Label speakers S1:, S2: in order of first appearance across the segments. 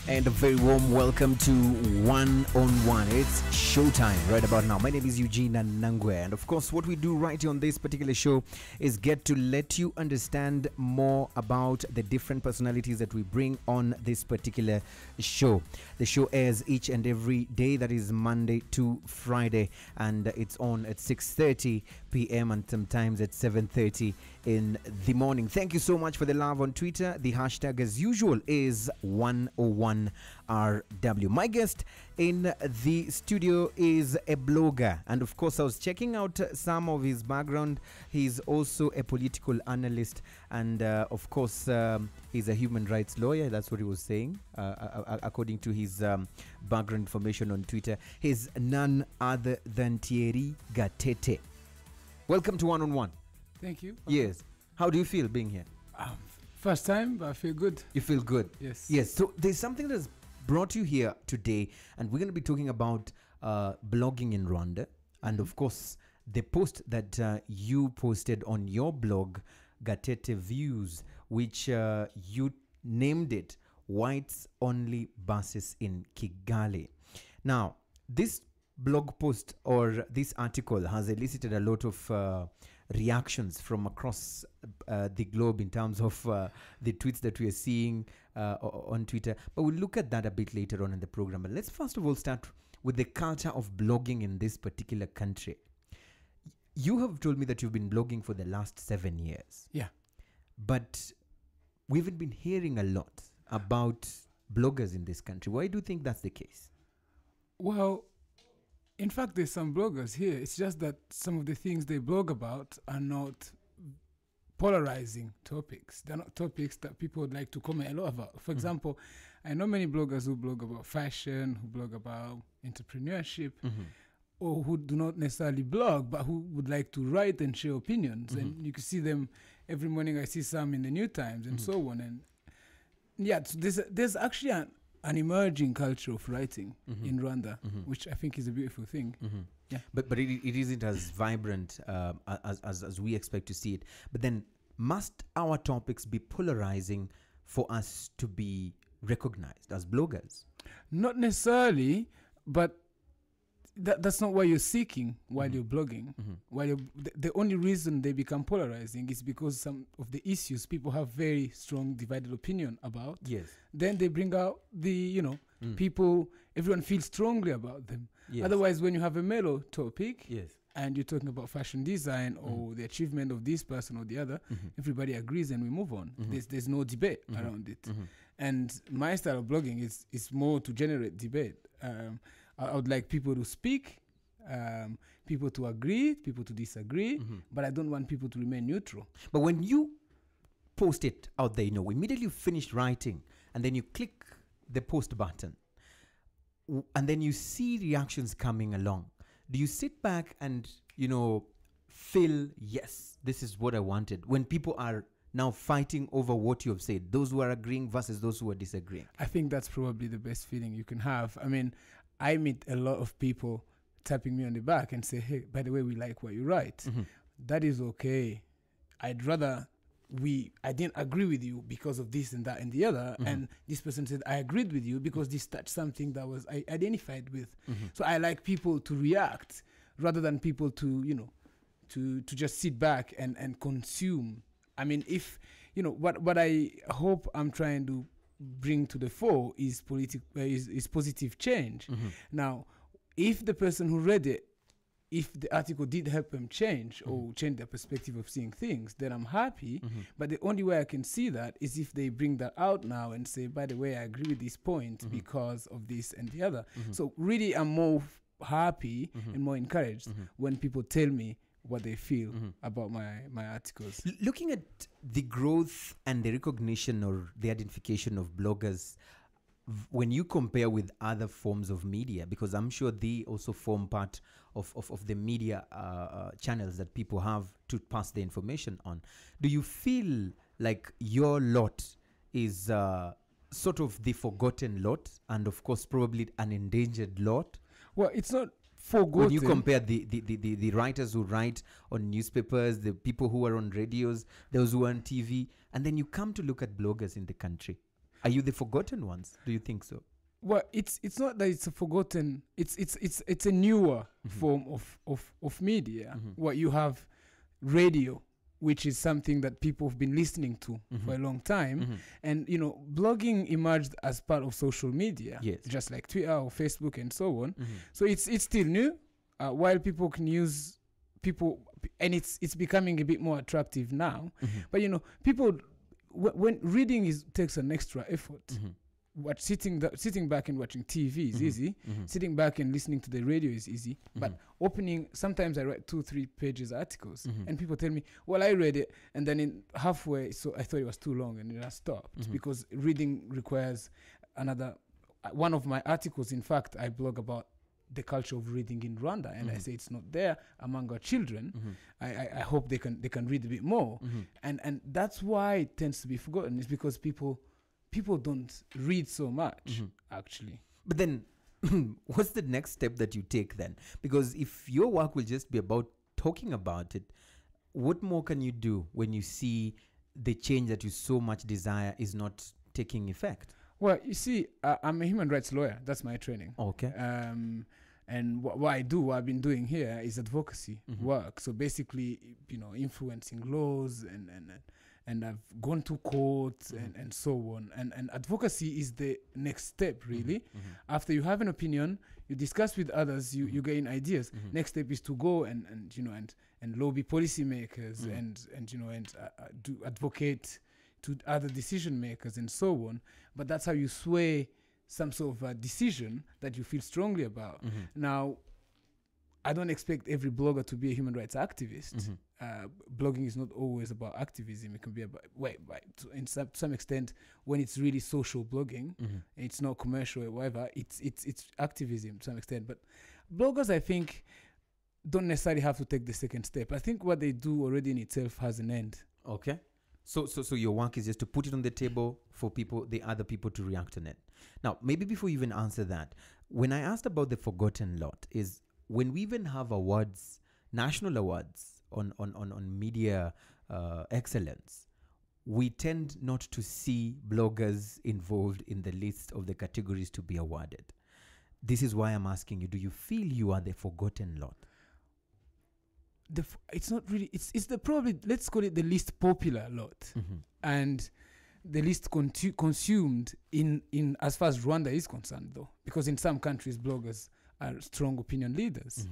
S1: And a very warm welcome to One on One. It's showtime right about now. My name is Eugene Anangwe, and of course, what we do right here on this particular show is get to let you understand more about the different personalities that we bring on this particular show. The show airs each and every day, that is Monday to Friday, and it's on at 6:30 p.m. and sometimes at 7:30 in the morning. Thank you so much for the love on Twitter. The hashtag, as usual, is 101RW. My guest in the studio is a blogger, and of course I was checking out some of his background. He's also a political analyst, and of course he's a human rights lawyer. That's what he was saying according to his background information on Twitter. He's none other than Thierry Gatete. Welcome to One on One.
S2: Thank you.
S1: Yes. How do you feel being here?
S2: First time, but I feel good.
S1: You feel good?
S2: Yes.
S1: Yes. So there's something that's brought you here today, and we're going to be talking about blogging in Rwanda. And of course, the post that you posted on your blog, Gatete Views, which you named it Whites Only Buses in Kigali. Now, this blog post or this article has elicited a lot of reactions from across the globe in terms of the tweets that we are seeing on Twitter. But we'll look at that a bit later on in the program. But let's first of all start with the culture of blogging in this particular country. You have told me that you've been blogging for the last 7 years.
S2: Yeah.
S1: But we haven't been hearing a lot about bloggers in this country. Why do you think that's the case?
S2: Well, in fact, there's some bloggers here. It's just that some of the things they blog about are not polarizing topics. They're not topics that people would like to comment a lot about. For example, I know many bloggers who blog about fashion, who blog about entrepreneurship, or who do not necessarily blog, but who would like to write and share opinions. And you can see them every morning. I see some in the New Times and so on. And yeah, so there's actually an emerging culture of writing in Rwanda, which I think is a beautiful thing. Yeah.
S1: But it isn't as vibrant as we expect to see it. But then must our topics be polarizing for us to be recognized as bloggers?
S2: Not necessarily, but that's not what you're seeking while you're blogging. While the only reason they become polarizing is because some of the issues people have very strong divided opinion about.
S1: Yes.
S2: Then they bring out the, people, everyone feels strongly about them.
S1: Yes.
S2: Otherwise, when you have a mellow topic,
S1: Yes.
S2: and you're talking about fashion design or the achievement of this person or the other, everybody agrees and we move on. There's no debate around it. And my style of blogging is more to generate debate. I would like people to speak, people to agree, people to disagree, but I don't want people to remain neutral.
S1: But when you post it out there, immediately you finish writing and then you click the post button and then you see reactions coming along. Do you sit back and, feel, yes, this is what I wanted, when people are now fighting over what you have said, those who are agreeing versus those who are disagreeing?
S2: I think that's probably the best feeling you can have. I mean, I meet a lot of people tapping me on the back and say, hey, by the way, we like what you write. That is okay. I'd rather I didn't agree with you because of this and that and the other. And this person said, I agreed with you because this touched something that I identified with. So I like people to react rather than people to, to just sit back and consume. I mean, if, what I hope I'm trying to bring to the fore is is positive change. Now, if the person who read it, if the article did help them change or change their perspective of seeing things, then I'm happy. But the only way I can see that is if they bring that out now and say, by the way, I agree with this point because of this and the other. So really, I'm more happy and more encouraged when people tell me what they feel about my articles.
S1: Looking at the growth and the recognition or the identification of bloggers, when you compare with other forms of media, because I'm sure they also form part of the media channels that people have to pass the information on, do you feel like your lot is sort of the forgotten lot and, of course, probably an endangered lot?
S2: Well, it's not forgotten.
S1: When you compare the writers who write on newspapers, the people who are on radios, those who are on TV, and then you come to look at bloggers in the country, Are you the forgotten ones? Do you think so?
S2: Well, it's not that it's a forgotten. It's a newer form of media. What you have, radio, which is something that people have been listening to for a long time, and blogging emerged as part of social media, just like Twitter or Facebook and so on. So it's still new, while people can use and it's becoming a bit more attractive now. But people, when reading takes an extra effort. Sitting back and watching TV is easy. Sitting back and listening to the radio is easy. But sometimes I write 2-3 pages articles, and people tell me, well, I read it, and then in halfway, so I thought it was too long, and then I stopped, because reading requires another. One of my articles, in fact, I blog about the culture of reading in Rwanda, and I say it's not there among our children. I hope they can read a bit more, and that's why it tends to be forgotten. It's because people don't read so much, actually.
S1: But then, what's the next step that you take then? Because if your work will just be about talking about it, what more can you do when you see the change that you so much desire is not taking effect?
S2: Well, you see, I'm a human rights lawyer. That's my training.
S1: Okay.
S2: And what I've been doing here is advocacy work. So basically, influencing laws and I've gone to court and so on. And advocacy is the next step, really. After you have an opinion, you discuss with others, you gain ideas. Next step is to go and lobby policymakers and do advocate to other decision makers and so on. But that's how you sway some sort of a decision that you feel strongly about. Now, I don't expect every blogger to be a human rights activist. Blogging is not always about activism. It can be about, to some extent, when it's really social blogging, it's not commercial or whatever, it's activism to some extent. But bloggers, I think, don't necessarily have to take the second step. I think what they do already in itself has an end.
S1: Okay. So your work is just to put it on the table for the other people to react on it. Now, maybe before you even answer that, when I asked about the forgotten lot, is when we even have awards, national awards on media excellence, we tend not to see bloggers involved in the list of the categories to be awarded. This is why I'm asking you, do you feel you are the forgotten lot?
S2: It's not really, it's the probably, let's call it the least popular lot, and the least consumed in as far as Rwanda is concerned, though, because in some countries bloggers are strong opinion leaders,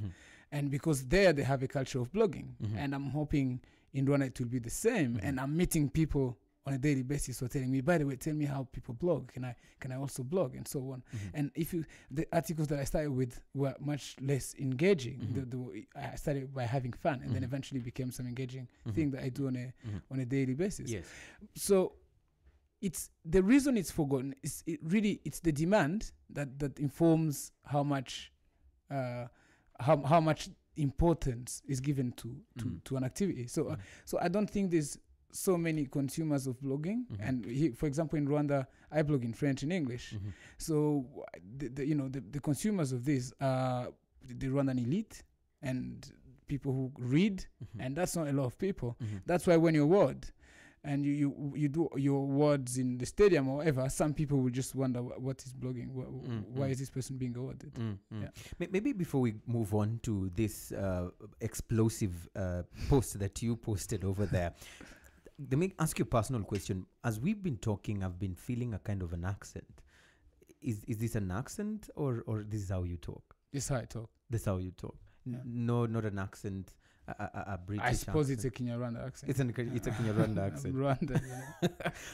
S2: and because there they have a culture of blogging, and I'm hoping in Rwanda it will be the same. And I'm meeting people on a daily basis who are telling me, by the way, tell me how people blog. Can I also blog, and so on. And the articles that I started with were much less engaging. I started by having fun, and then eventually became some engaging thing that I do on a daily basis.
S1: Yes.
S2: So it's the reason it's forgotten is it's the demand that informs how much importance is given to an activity. So I don't think there's so many consumers of blogging, and for example in Rwanda I blog in French and English, so the consumers of this are the Rwandan elite and people who read, and that's not a lot of people. That's why when you award and you do your awards in the stadium or whatever, some people will just wonder what is blogging, why is this person being awarded. Yeah.
S1: Maybe before we move on to this explosive post that you posted over there, let me ask you a personal question. As we've been talking, I've been feeling a kind of an accent. Is this an accent or this is how you talk?
S2: This is how I talk.
S1: This is how you talk. Yeah. No, not an accent. A British.
S2: I suppose
S1: accent.
S2: it's a Kinyarwanda accent.
S1: It's a Kinyarwanda accent.
S2: Rwanda.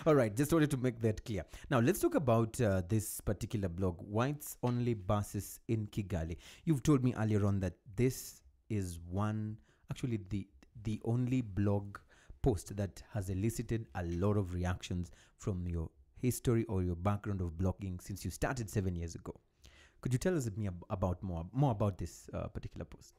S1: All right, just wanted to make that clear. Now let's talk about this particular blog, Whites Only Buses in Kigali. You've told me earlier on that this is the only blog post that has elicited a lot of reactions from your history or your background of blogging since you started 7 years ago. Could you tell us about more about this particular post?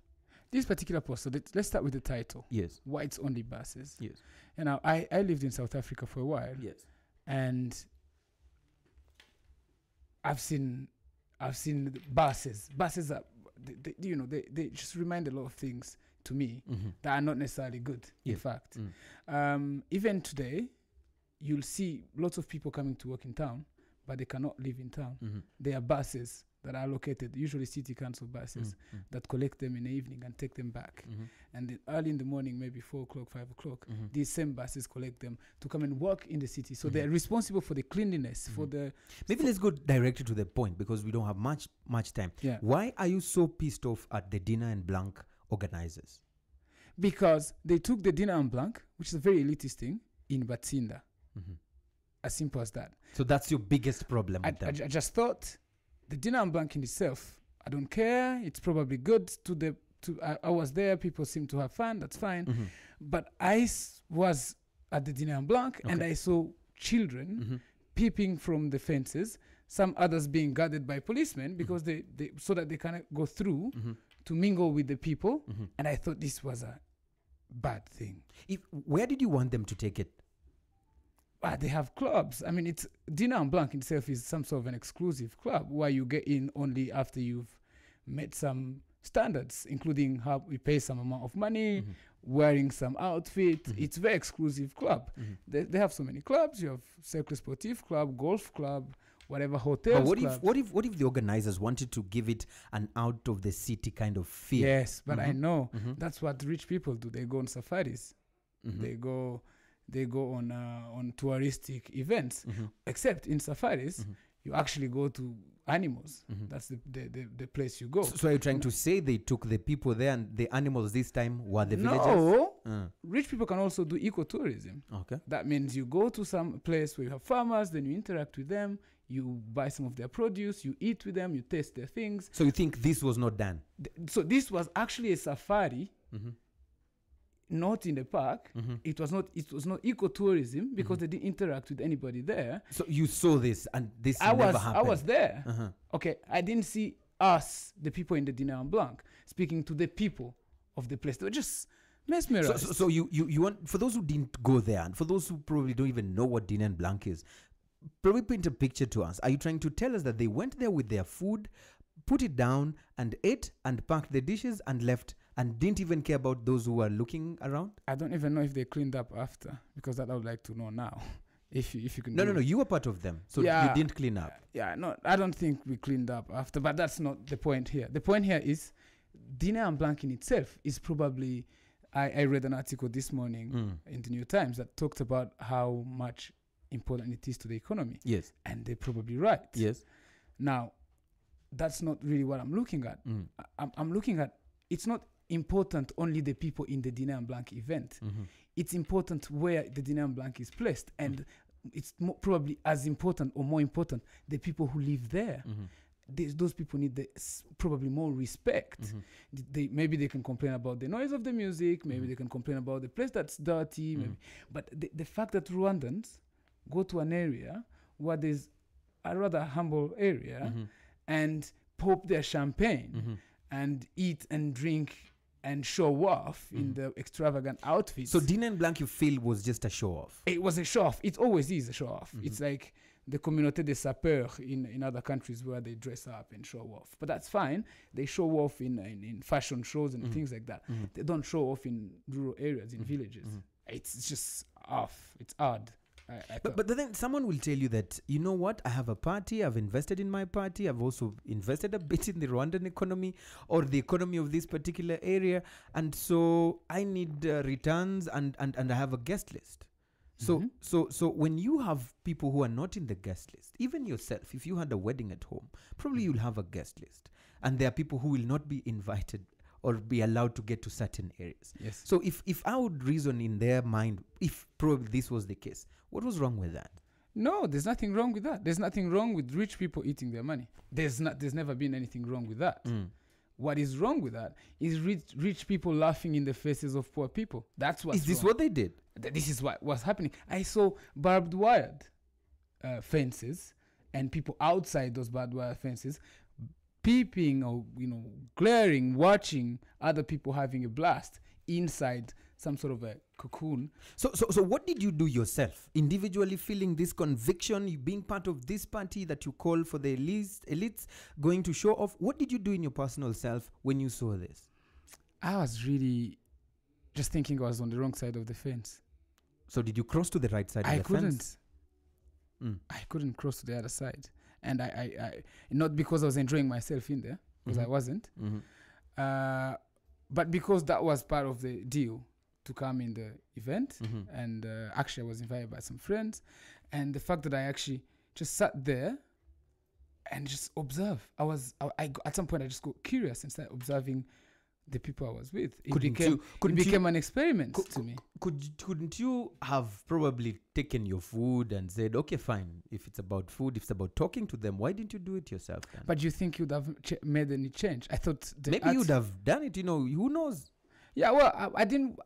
S2: This particular post, so let's start with the title.
S1: Yes.
S2: Whites Only Buses.
S1: Yes.
S2: And now I lived in South Africa for a while.
S1: Yes.
S2: And I've seen buses. Buses are, they just remind a lot of things to me that are not necessarily good, in fact. Even today, you'll see lots of people coming to work in town, but they cannot live in town.
S1: Mm-hmm.
S2: There are buses that are allocated, usually city council buses, that collect them in the evening and take them back.
S1: Mm-hmm.
S2: And then early in the morning, maybe 4 o'clock, 5 o'clock,
S1: Mm-hmm.
S2: these same buses collect them to come and work in the city. So
S1: Mhm.
S2: they're responsible for the cleanliness, for the...
S1: Maybe let's go directly to the point because we don't have much time.
S2: Yeah.
S1: Why are you so pissed off at the Dinner and Blanc organizers?
S2: Because they took the dinner en blanc, which is a very elitist thing, in Batsinda.
S1: Mhm.
S2: As simple as that.
S1: So that's your biggest problem
S2: I
S1: with them.
S2: just thought the dinner en blanc in itself, I don't care. It's probably good I was there. People seem to have fun. That's fine.
S1: Mhm.
S2: But I was at the dinner en blanc and
S1: Okay.
S2: I saw children
S1: Mhm.
S2: peeping from the fences. Some others being guarded by policemen because they so that they can go through
S1: Mhm.
S2: to mingle with the people.
S1: Mhm.
S2: And I thought this was a bad thing.
S1: Where did you want them to take it?
S2: They have clubs. I mean, it's Dinner en Blanc itself is some sort of an exclusive club where you get in only after you've met some standards, including how you pay some amount of money,
S1: Mhm.
S2: wearing some outfit.
S1: Mhm.
S2: It's a very exclusive club.
S1: Mhm.
S2: They have so many clubs. You have Cercle Sportif Club, Golf Club, whatever
S1: But
S2: hotels.
S1: what
S2: clubs.
S1: if the organizers wanted to give it an out of the city kind of feel?
S2: Yes, but I
S1: Mhm.
S2: know
S1: Mhm.
S2: that's what rich people do. They go on safaris.
S1: Mhm.
S2: They go on touristic events.
S1: Mhm.
S2: Except in safaris,
S1: Mhm.
S2: you actually go to animals.
S1: Mhm.
S2: That's the place you go.
S1: So are you trying to say they took the people there and the animals this time were the villagers?
S2: No, rich people can also do ecotourism.
S1: Okay.
S2: That means you go to some place where you have farmers, then you interact with them, you buy some of their produce, you eat with them, you taste their things.
S1: So you think this was not done?
S2: So this was actually a safari,
S1: Mhm.
S2: not in the park.
S1: Mhm.
S2: It was not ecotourism because they didn't interact with anybody there.
S1: So you saw this and this
S2: I
S1: never happened?
S2: was there.
S1: Uh-huh.
S2: Okay, I didn't see us, the people in the Dinner en Blanc, speaking to the people of the place. They were just mesmerized.
S1: So you want, for those who didn't go there and for those who probably don't even know what Dinner and Blanc is, probably paint a picture to us. Are you trying to tell us that they went there with their food, put it down and ate and packed the dishes and left and didn't even care about those who were looking around?
S2: I don't even know if they cleaned up after, because that I would like to know now. If you can.
S1: No, you were part of them. So
S2: Yeah.
S1: you didn't clean up.
S2: Yeah, no, I don't think we cleaned up after, but that's not the point here. The point here is Dinner en Blanc in itself is probably, I read an article this morning in the New Times that talked about how much important it is to the economy.
S1: Yes.
S2: And they're probably right.
S1: Yes.
S2: Now, that's not really what I'm looking at.
S1: Mm.
S2: I'm looking at, it's not important only the people in the Dinner en Blanc event.
S1: Mhm.
S2: It's important where the Dinner en Blanc is placed. And it's probably as important or more important, the people who live there.
S1: Mhm.
S2: Those people need probably more respect.
S1: Mhm.
S2: Maybe they can complain about the noise of the music. Maybe
S1: Mhm.
S2: they can complain about the place that's dirty. Maybe. But the fact that Rwandans go to an area where there's a rather humble area
S1: Mhm.
S2: and pop their champagne
S1: Mhm.
S2: and eat and drink and show off in the extravagant outfits.
S1: So Dinner en Blanc you feel was just a show off?
S2: It was a show off. It always is a show off. It's like the communauté des sapeurs in other countries where they dress up and show off. But that's fine. They show off in fashion shows and things like that. They don't show off in rural areas, in villages. It's just off. It's odd.
S1: But then someone will tell you that, you know what, I have a party, I've invested in my party, I've also invested a bit in the Rwandan economy or the economy of this particular area, and so I need returns and I have a guest list. So when you have people who are not in the guest list, even yourself, if you had a wedding at home, probably you'll have a guest list. And there are people who will not be invited or be allowed to get to certain areas.
S2: Yes.
S1: So if I would reason in their mind, if probably this was the case, what was wrong with that?
S2: No, there's nothing wrong with that. There's nothing wrong with rich people eating their money. There's never been anything wrong with that. What is wrong with that is rich people laughing in the faces of poor people. That's what's
S1: Is this
S2: wrong.
S1: what they did?
S2: This is what was happening. I saw barbed wired fences and people outside those barbed wire fences peeping or glaring, watching other people having a blast inside some sort of a cocoon.
S1: So what did you do yourself? Individually feeling this conviction, you being part of this party that you call for the elites going to show off. What did you do in your personal self when you saw this?
S2: I was really just thinking I was on the wrong side of the fence.
S1: So did you cross to the right side of the fence?
S2: I couldn't cross to the other side. And I not because I was enjoying myself in there, because I wasn't, but because that was part of the deal to come in the event. And actually I was invited by some friends. And the fact that I actually just sat there and just observe. I at some point I just got curious and started observing the people I was with. It became an experiment to me.
S1: Couldn't you have probably taken your food and said, okay, fine, if it's about food, if it's about talking to them, why didn't you do it yourself then?
S2: But you think you'd have made any change? I thought
S1: maybe you'd have done it, who knows?
S2: Yeah, well,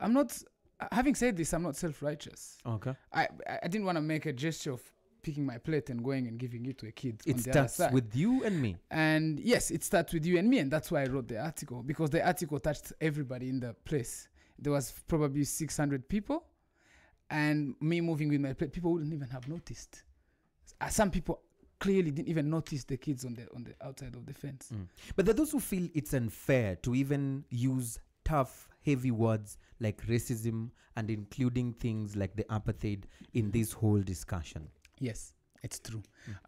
S2: I'm not, having said this, I'm not self-righteous.
S1: Okay.
S2: I didn't want to make a gesture of picking my plate and going and giving it to a kid.
S1: It starts with you and me.
S2: And yes, it starts with you and me. And that's why I wrote the article, because the article touched everybody in the place. There was probably 600 people. And me moving with my plate, people wouldn't even have noticed. Some people clearly didn't even notice the kids on the outside of the fence.
S1: But there are those who feel it's unfair to even use tough, heavy words like racism and including things like the apartheid in this whole discussion.
S2: Yes, it's true.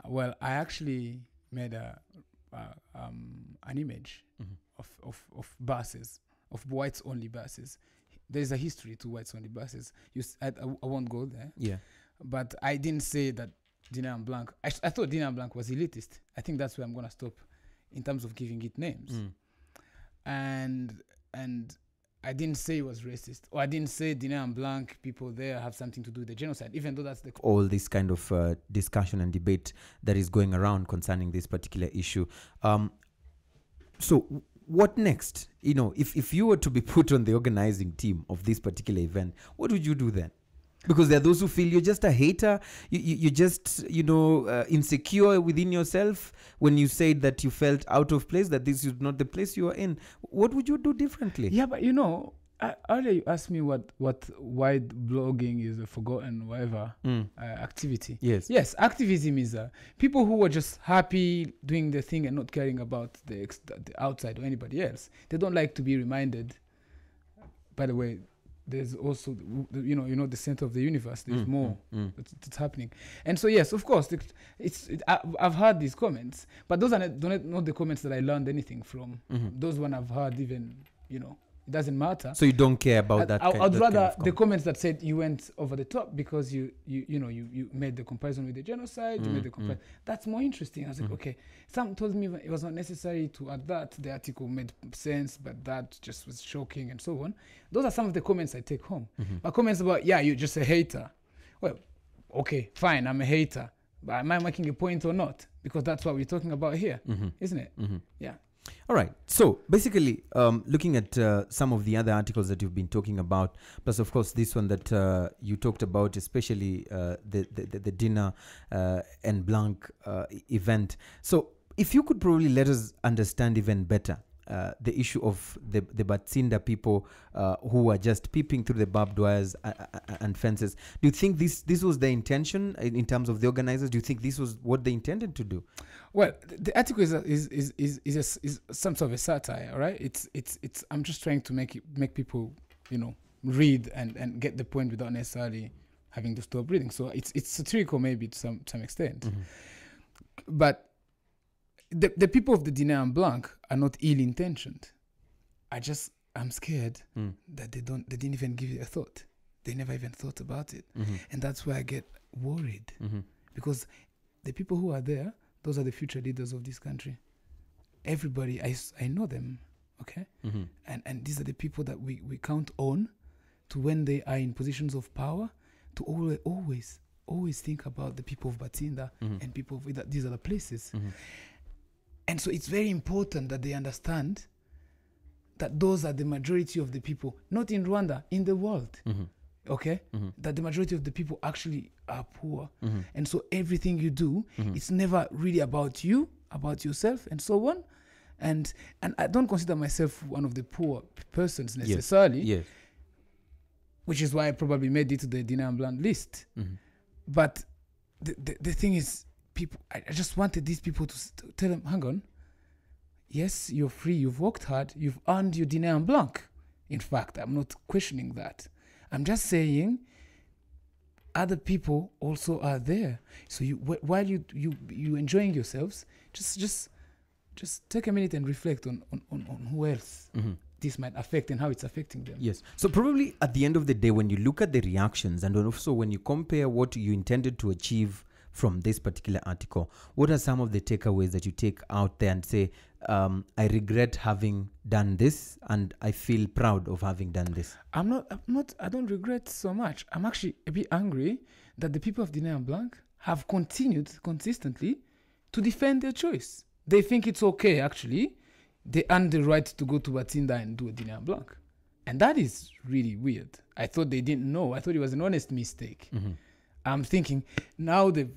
S2: Well, I actually made an image of buses, of whites-only buses. There is a history to whites-only buses. I won't go there. Yeah. But I didn't say that Dina and Blanc. I thought Dina and Blanc was elitist. I think that's where I'm going to stop in terms of giving it names. And I didn't say it was racist, or I didn't say Dina and Blanc people there have something to do with the genocide, even though that's the...
S1: All this kind of discussion and debate that is going around concerning this particular issue. So what next? If you were to be put on the organizing team of this particular event, what would you do then? Because there are those who feel you're just a hater, you're just, insecure within yourself when you said that you felt out of place, that this is not the place you are in. What would you do differently?
S2: Yeah, but earlier you asked me what white blogging is, a forgotten whatever activity. Yes, activism is people who are just happy doing their thing and not caring about the outside or anybody else. They don't like to be reminded. By the way, there's also, the center of the universe. There's more that's happening. And so, yes, of course, I've heard these comments, but those are not the comments that I learned anything from. Those one I've heard even, it doesn't matter.
S1: So you don't care about that?
S2: I'd rather the comments that said you went over the top because you made the comparison with the genocide. You made the comparison. That's more interesting. I was like, okay. Some told me it was not necessary to add that. The article made sense, but that just was shocking and so on. Those are some of the comments I take home. But comments about, you're just a hater. Well, okay, fine, I'm a hater. But am I making a point or not? Because that's what we're talking about here, isn't it? Yeah.
S1: All right. So basically, looking at some of the other articles that you've been talking about, plus of course this one that you talked about, especially the Dina and Blanc event. So if you could probably let us understand even better the issue of the Batsinda people who are just peeping through the barbed wires and fences. Do you think this was the intention in terms of the organizers? Do you think this was what they intended to do?
S2: Well, the article is some sort of a satire, right? It's I'm just trying to make people read and get the point without necessarily having to stop reading. So it's satirical maybe to some extent, but the people of the Dina and Blanc are not ill-intentioned. I'm scared that they didn't even give it a thought. They never even thought about it. And that's where I get worried. Because the people who are there, those are the future leaders of this country. Everybody, I know them, okay? And these are the people that we count on to, when they are in positions of power, to always think about the people of Batsinda and people of these other places. And so it's very important that they understand that those are the majority of the people, not in Rwanda, in the world, okay? That the majority of the people actually are poor. And so everything you do, it's never really about you, about yourself, and so on. And I don't consider myself one of the poor persons necessarily, which is why I probably made it to the Dina and Blanc list. But the thing is, people, I just wanted these people to tell them, hang on, yes, you're free, you've worked hard, you've earned your Dina and Blanc. In fact, I'm not questioning that. I'm just saying, other people also are there. So while you enjoying yourselves, just take a minute and reflect on who else this might affect and how it's affecting them.
S1: Yes. So probably at the end of the day, when you look at the reactions and also when you compare what you intended to achieve from this particular article, what are some of the takeaways that you take out there and say, I regret having done this and I feel proud of having done this?
S2: I don't regret so much. I'm actually a bit angry that the people of Diner and Blanc have continued consistently to defend their choice. They think it's okay, actually. They earn the right to go to Batinda and do a Diner and Blanc. And that is really weird. I thought they didn't know. I thought it was an honest mistake. I'm thinking, now they've...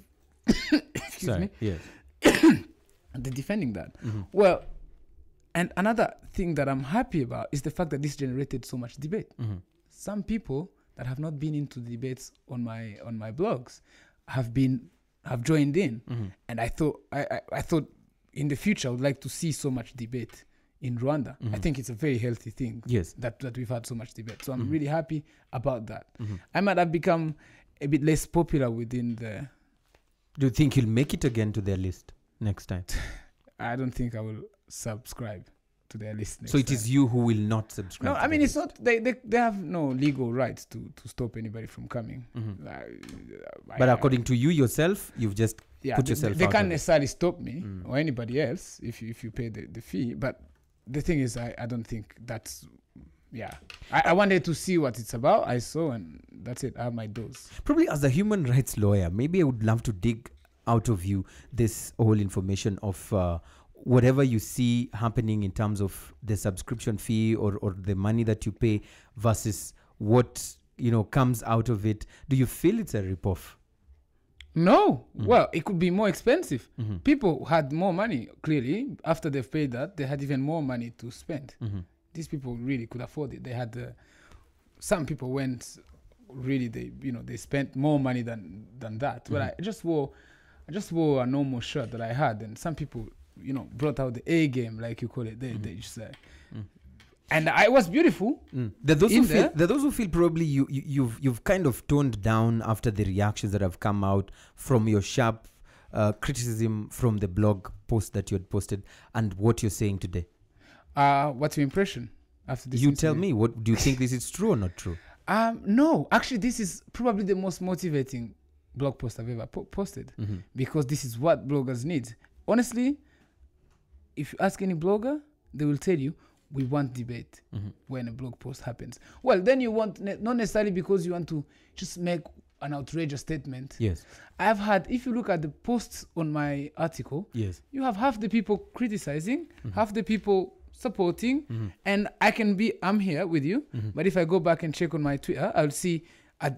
S2: Excuse me.
S1: Yes.
S2: They're defending that. Well, and another thing that I'm happy about is the fact that this generated so much debate. Some people that have not been into the debates on my blogs have joined in, and I thought in the future I would like to see so much debate in Rwanda. I think it's a very healthy thing.
S1: Yes.
S2: that we've had so much debate. So I'm really happy about that. I might have become a bit less popular within the...
S1: Do you think you'll make it again to their list next time?
S2: I don't think I will subscribe to their list next
S1: So it
S2: time.
S1: is you who will not subscribe?
S2: No, I mean, it's not... They have no legal rights to stop anybody from coming.
S1: But according to you yourself, you've just put yourself
S2: they
S1: out
S2: can't
S1: of it.
S2: necessarily stop me or anybody else if you pay the fee. But the thing is, I don't think that's... Yeah. I wanted to see what it's about. I saw, and that's it. I have my dose.
S1: Probably as a human rights lawyer, maybe I would love to dig out of you this whole information of whatever you see happening in terms of the subscription fee or the money that you pay versus what comes out of it. Do you feel it's a ripoff?
S2: No. Well, it could be more expensive. People had more money, clearly. After they've paid that, they had even more money to spend. These people really could afford it. They had some people went really, they spent more money than that. But I just wore a normal shirt that I had, and some people brought out the A game, like you call it. They just say, and it was beautiful.
S1: There are those who feel probably you've kind of toned down after the reactions that have come out from your sharp criticism from the blog post that you had posted and what you're saying today.
S2: What's your impression after this?
S1: You tell me. What do you think? This is true or not true?
S2: No, actually, this is probably the most motivating blog post I've ever posted because this is what bloggers need. Honestly, if you ask any blogger, they will tell you, we want debate when a blog post happens. Well, then you want, not necessarily because you want to just make an outrageous statement.
S1: Yes.
S2: I've had, if you look at the posts on my article,
S1: yes, you
S2: have half the people criticizing, half the people supporting, and I'm here with you, but if I go back and check on my Twitter, I'll see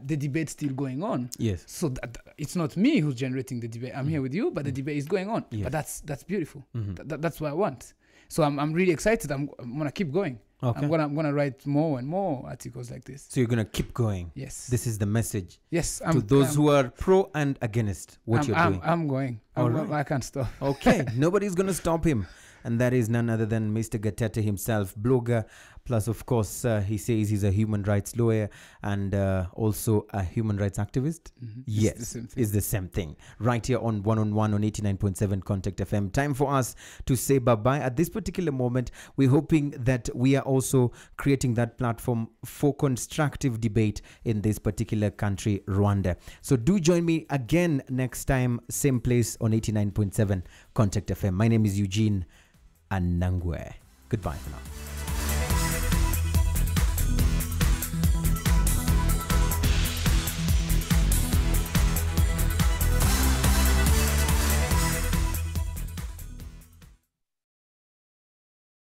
S2: the debate still going on.
S1: Yes.
S2: So it's not me who's generating the debate. I'm here with you, but the debate is going on. Yes. But that's beautiful. That's what I want. So I'm really excited. I'm gonna keep going. Okay. I'm gonna write more and more articles like this.
S1: So you're gonna keep going.
S2: Yes.
S1: This is the message.
S2: Yes.
S1: To those who are pro and against what you're doing.
S2: I'm going. I can't stop.
S1: Okay. Nobody's gonna stop him. And that is none other than Mr. Gatete himself, blogger, plus, of course, he says he's a human rights lawyer and also a human rights activist. Yes, it's the same thing. Right here on One on 89.7 Contact FM. Time for us to say bye-bye. At this particular moment, we're hoping that we are also creating that platform for constructive debate in this particular country, Rwanda. So do join me again next time, same place on 89.7 Contact FM. My name is Eugene Anangwe. Goodbye for now.